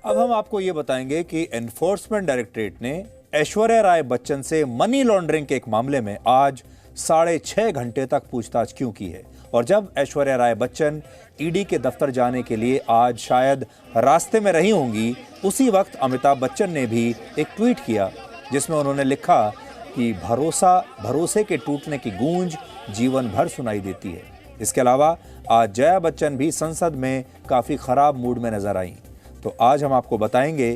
अब हम आपको ये बताएंगे कि एनफोर्समेंट डायरेक्टरेट ने ऐश्वर्या राय बच्चन से मनी लॉन्ड्रिंग के एक मामले में आज 6.5 घंटे तक पूछताछ क्यों की है। और जब ऐश्वर्या राय बच्चन ईडी के दफ्तर जाने के लिए आज शायद रास्ते में रही होंगी, उसी वक्त अमिताभ बच्चन ने भी एक ट्वीट किया जिसमें उन्होंने लिखा कि भरोसे के टूटने की गूंज जीवन भर सुनाई देती है। इसके अलावा आज जया बच्चन भी संसद में काफी खराब मूड में नजर आई। तो आज हम आपको बताएंगे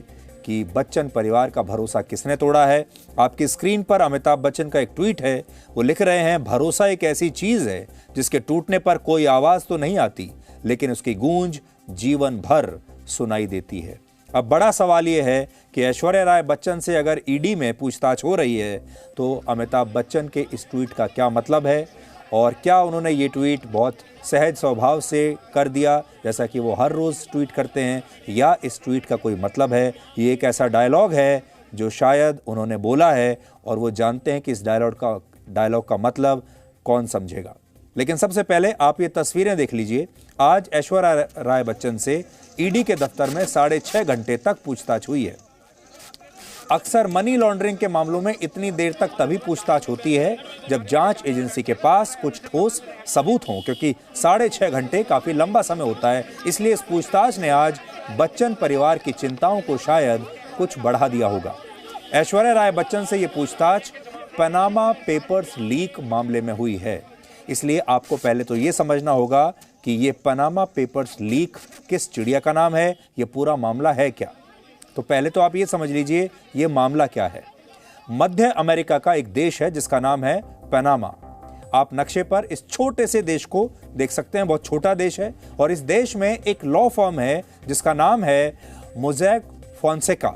कि बच्चन परिवार का भरोसा किसने तोड़ा है। आपकी स्क्रीन पर अमिताभ बच्चन का एक ट्वीट है, वो लिख रहे हैं, भरोसा एक ऐसी चीज है जिसके टूटने पर कोई आवाज तो नहीं आती, लेकिन उसकी गूंज जीवन भर सुनाई देती है। अब बड़ा सवाल यह है कि ऐश्वर्या राय बच्चन से अगर ईडी में पूछताछ हो रही है तो अमिताभ बच्चन के इस ट्वीट का क्या मतलब है, और क्या उन्होंने ये ट्वीट बहुत सहज स्वभाव से कर दिया जैसा कि वो हर रोज़ ट्वीट करते हैं, या इस ट्वीट का कोई मतलब है। ये एक ऐसा डायलॉग है जो शायद उन्होंने बोला है और वो जानते हैं कि इस डायलॉग का मतलब कौन समझेगा। लेकिन सबसे पहले आप ये तस्वीरें देख लीजिए। आज ऐश्वर्या राय बच्चन से ईडी के दफ्तर में 6.5 घंटे तक पूछताछ हुई है। अक्सर मनी लॉन्ड्रिंग के मामलों में इतनी देर तक तभी पूछताछ होती है जब जांच एजेंसी के पास कुछ ठोस सबूत हों, क्योंकि 6.5 घंटे काफी लंबा समय होता है। इसलिए इस पूछताछ ने आज बच्चन परिवार की चिंताओं को शायद कुछ बढ़ा दिया होगा। ऐश्वर्या राय बच्चन से यह पूछताछ पनामा पेपर्स लीक मामले में हुई है। इसलिए आपको पहले तो ये समझना होगा कि ये पनामा पेपर्स लीक किस चिड़िया का नाम है, ये पूरा मामला है क्या। तो पहले तो आप ये समझ लीजिए ये मामला क्या है। मध्य अमेरिका का एक देश है जिसका नाम है पनामा। आप नक्शे पर इस छोटे से देश को देख सकते हैं, बहुत छोटा देश है। और इस देश में एक लॉ फर्म है जिसका नाम है मोज़ैक फोंसेका।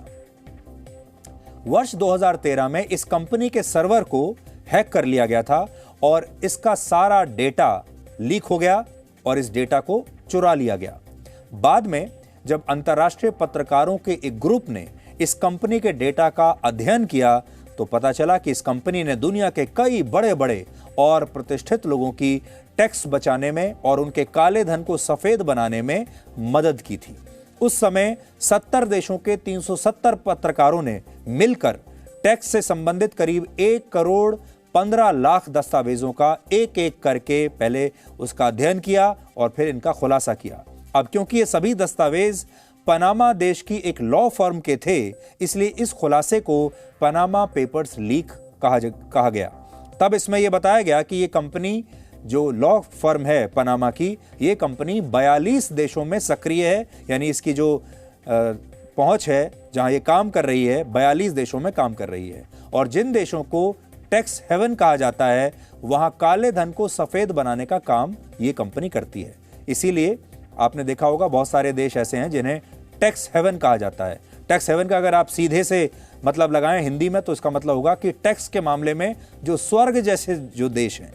वर्ष 2013 में इस कंपनी के सर्वर को हैक कर लिया गया था और इसका सारा डेटा लीक हो गया और इस डेटा को चुरा लिया गया। बाद में जब अंतर्राष्ट्रीय पत्रकारों के एक ग्रुप ने इस कंपनी के डेटा का अध्ययन किया तो पता चला कि इस कंपनी ने दुनिया के कई बड़े बड़े और प्रतिष्ठित लोगों की टैक्स बचाने में और उनके काले धन को सफेद बनाने में मदद की थी। उस समय 70 देशों के 370 पत्रकारों ने मिलकर टैक्स से संबंधित करीब 1 करोड़ 15 लाख दस्तावेजों का एक एक करके पहले उसका अध्ययन किया और फिर इनका खुलासा किया। अब क्योंकि ये सभी दस्तावेज पनामा देश की एक लॉ फर्म के थे, इसलिए इस खुलासे को पनामा पेपर्स लीक कहा गया। तब इसमें यह बताया गया कि ये कंपनी जो लॉ फर्म है पनामा की, ये कंपनी 42 देशों में सक्रिय है। यानी इसकी जो पहुंच है, जहां ये काम कर रही है, 42 देशों में काम कर रही है। और जिन देशों को टैक्स हेवन कहा जाता है, वहां काले धन को सफेद बनाने का काम ये कंपनी करती है। इसीलिए आपने देखा होगा बहुत सारे देश ऐसे हैं जिन्हें टैक्स हेवन कहा जाता है। टैक्स हेवन का अगर आप सीधे से मतलब लगाएं हिंदी में तो इसका मतलब होगा कि टैक्स के मामले में जो स्वर्ग जैसे जो देश हैं,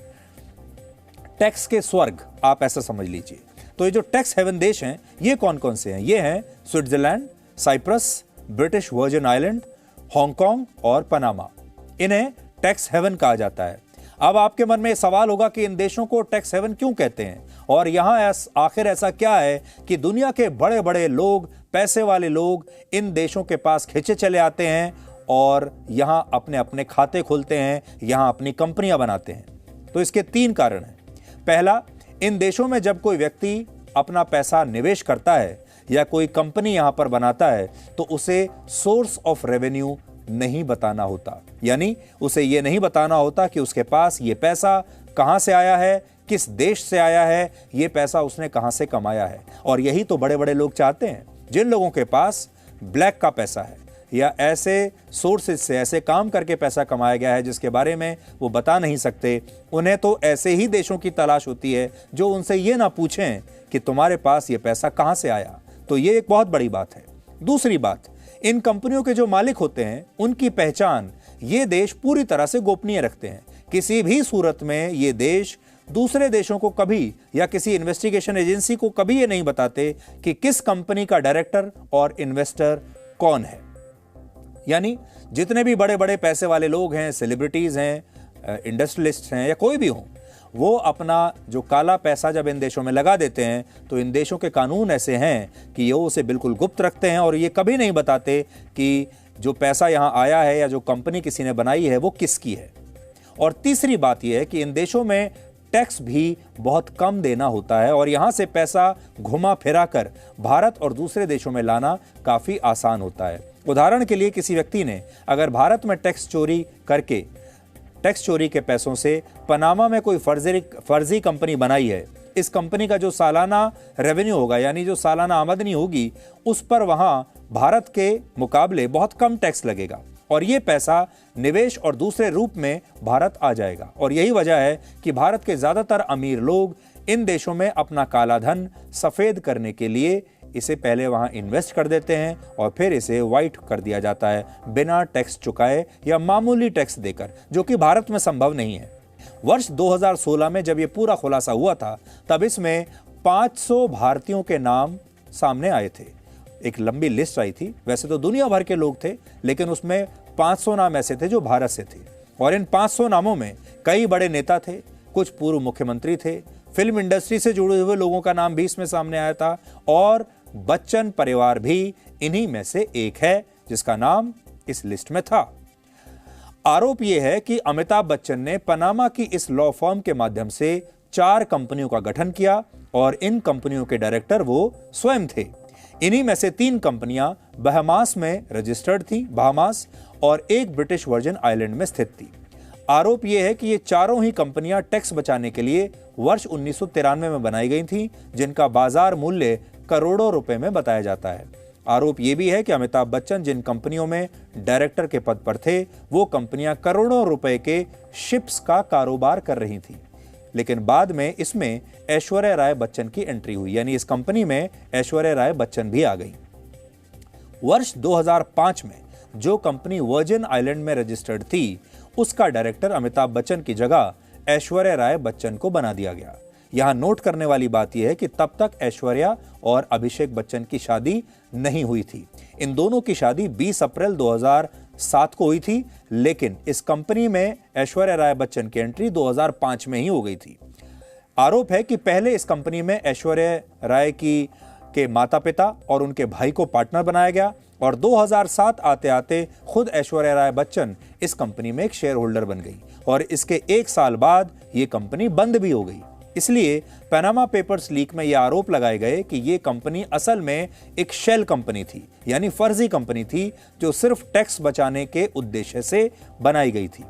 टैक्स के स्वर्ग, आप ऐसा समझ लीजिए। तो ये जो टैक्स हेवन देश हैं, ये कौन कौन से हैं? ये हैं Switzerland, Cyprus, British Virgin Island, Hong Kong और पनामा। इन्हें टैक्स हेवन कहा जाता है। अब आपके मन में सवाल होगा कि इन देशों को टैक्स हेवन क्यों कहते हैं, और यहां आखिर ऐसा क्या है कि दुनिया के बड़े बड़े लोग, पैसे वाले लोग इन देशों के पास खिंचे चले आते हैं और यहां अपने अपने खाते खोलते हैं, यहां अपनी कंपनियां बनाते हैं। तो इसके 3 कारण हैं। पहला, इन देशों में जब कोई व्यक्ति अपना पैसा निवेश करता है या कोई कंपनी यहां पर बनाता है तो उसे सोर्स ऑफ रेवेन्यू नहीं बताना होता। यानी उसे यह नहीं बताना होता कि उसके पास ये पैसा कहां से आया है, किस देश से आया है, ये पैसा उसने कहां से कमाया है। और यही तो बड़े बड़े लोग चाहते हैं। जिन लोगों के पास ब्लैक का पैसा है या ऐसे सोर्सेज से ऐसे काम करके पैसा कमाया गया है जिसके बारे में वो बता नहीं सकते, उन्हें तो ऐसे ही देशों की तलाश होती है जो उनसे ये ना पूछें कि तुम्हारे पास ये पैसा कहां से आया। तो ये एक बहुत बड़ी बात है। दूसरी बात, इन कंपनियों के जो मालिक होते हैं उनकी पहचान ये देश पूरी तरह से गोपनीय रखते हैं। किसी भी सूरत में ये देश दूसरे देशों को कभी या किसी इन्वेस्टिगेशन एजेंसी को कभी ये नहीं बताते कि किस कंपनी का डायरेक्टर और इन्वेस्टर कौन है। यानी जितने भी बड़े बड़े पैसे वाले लोग हैं, सेलिब्रिटीज हैं, इंडस्ट्रियलिस्ट हैं या कोई भी हो, वो अपना जो काला पैसा जब इन देशों में लगा देते हैं तो इन देशों के कानून ऐसे हैं कि ये उसे बिल्कुल गुप्त रखते हैं और ये कभी नहीं बताते कि जो पैसा यहाँ आया है या जो कंपनी किसी ने बनाई है वो किसकी है। और तीसरी बात यह है कि इन देशों में टैक्स भी बहुत कम देना होता है और यहाँ से पैसा घुमा फिरा कर भारत और दूसरे देशों में लाना काफ़ी आसान होता है। उदाहरण के लिए किसी व्यक्ति ने अगर भारत में टैक्स चोरी करके टैक्स चोरी के पैसों से पनामा में कोई फर्जी कंपनी बनाई है, इस कंपनी का जो सालाना रेवेन्यू होगा यानी जो सालाना आमदनी होगी उस पर वहां भारत के मुकाबले बहुत कम टैक्स लगेगा और ये पैसा निवेश और दूसरे रूप में भारत आ जाएगा। और यही वजह है कि भारत के ज्यादातर अमीर लोग इन देशों में अपना काला धन सफेद करने के लिए इसे पहले वहां इन्वेस्ट कर देते हैं और फिर इसे व्हाइट कर दिया जाता है बिना टैक्स चुकाए या मामूली टैक्स देकर, जो कि भारत में संभव नहीं है। वर्ष 2016 में जब यह पूरा खुलासा हुआ था तब इसमें 500 भारतीयों के नाम सामने आए थे। एक लंबी लिस्ट आई थी, वैसे तो दुनिया भर के लोग थे लेकिन उसमें 500 नाम ऐसे थे जो भारत से थे और इन 500 नामों में कई बड़े नेता थे, कुछ पूर्व मुख्यमंत्री थे, फिल्म इंडस्ट्री से जुड़े हुए लोगों का नाम भी इसमें सामने आया था और बच्चन परिवार भी इन्हीं में से एक है जिसका नाम इस लिस्ट में था। आरोप यह है कि अमिताभ बच्चन ने पनामा की इस लॉ फर्म के माध्यम से 4 कंपनियों का गठन किया और इन कंपनियों के डायरेक्टर वो स्वयं थे। इन्हीं में से 3 कंपनियां बहामास में रजिस्टर्ड थी, बहामास, और एक ब्रिटिश वर्जिन आइलैंड में स्थित थी। आरोप यह है कि ये चारों ही कंपनियां टैक्स बचाने के लिए वर्ष 1993 में बनाई गई थीं, जिनका बाजार मूल्य करोड़ों रुपए में बताया जाता है। आरोप यह भी है कि अमिताभ बच्चन जिन कंपनियों में डायरेक्टर के पद पर थे वो कंपनियां करोड़ों रुपए के शिप्स का कारोबार कर रही थी, लेकिन बाद में इसमें ऐश्वर्या राय बच्चन की एंट्री हुई, यानी इस कंपनी में ऐश्वर्या राय बच्चन भी आ गई। वर्ष 2005 में जो कंपनी वर्जिन आइलैंड में रजिस्टर्ड थी उसका डायरेक्टर अमिताभ बच्चन की जगह ऐश्वर्या राय बच्चन को बना दिया गया। यहां नोट करने वाली बात यह है कि तब तक ऐश्वर्या और अभिषेक बच्चन की शादी नहीं हुई थी। इन दोनों की शादी 20 अप्रैल 2007 को हुई थी, लेकिन इस कंपनी में ऐश्वर्या राय बच्चन की एंट्री 2005 में ही हो गई थी। आरोप है कि पहले इस कंपनी में ऐश्वर्या राय के माता पिता और उनके भाई को पार्टनर बनाया गया और 2007 आते आते खुद ऐश्वर्या राय बच्चन इस कंपनी में एक शेयर होल्डर बन गई और इसके 1 साल बाद यह कंपनी बंद भी हो गई। इसलिए पनामा पेपर्स लीक में यह आरोप लगाए गए कि यह कंपनी असल में एक शेल कंपनी थी, यानी फर्जी कंपनी थी जो सिर्फ टैक्स बचाने के उद्देश्य से बनाई गई थी।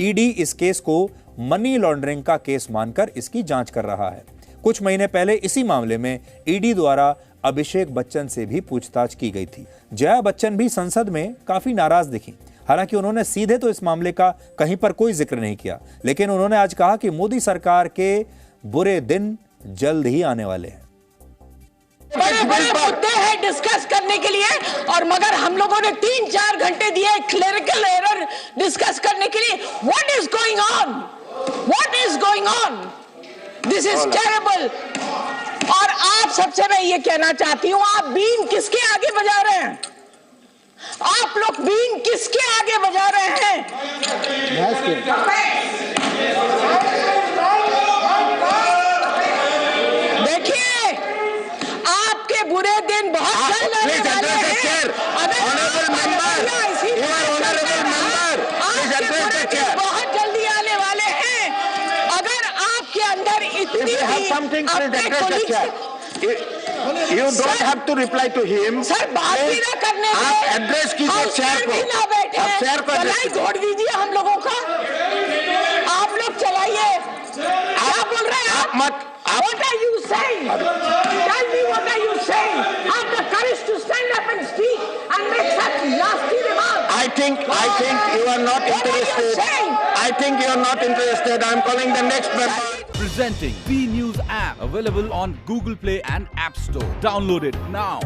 ईडी इस केस को मनी लॉन्ड्रिंग का केस मानकर इसकी जांच कर रहा है। कुछ महीने पहले इसी मामले में ईडी द्वारा अभिषेक बच्चन से भी पूछताछ की गई थी। जया बच्चन भी संसद में काफी नाराज दिखी। हालांकि उन्होंने सीधे तो इस मामले का कहीं पर कोई जिक्र नहीं किया, लेकिन उन्होंने आज कहा कि मोदी सरकार के बुरे दिन जल्द ही आने वाले हैं। बड़े बड़े मुद्दे हैं डिस्कस करने के लिए और मगर हम लोगों ने 3-4 घंटे दिए क्लरिकल एरर डिस्कस करने के लिए। What is going on? What is going on? This is terrible. और आप सबसे मैं ये कहना चाहती हूं, आप बीन किसके आगे बजा रहे हैं? आप लोग बीन किसके आगे बजा रहे हैं? देखिए, आपके बुरे दिन बहुत जल्द आने वाले हैं। बहुत जल्दी आने वाले हैं। अगर आपके अंदर इतनी You don't have to reply to him. Sir बात भी ना करने आप एड्रेस कीजिए शेयर को। ना बैठे आप शेयर को चलाई छोड़ दीजिए हम लोगों का। आप लोग चलाइए। क्या बोल रहे हैं आप? मत What are you saying? Tell me what are you saying? Have the courage to stand up and speak and make such nasty remarks. I think you are not What are you interested. saying? I think you are not interested. I'm calling the next member. Presenting B News app, available on Google Play and App Store. Download it now.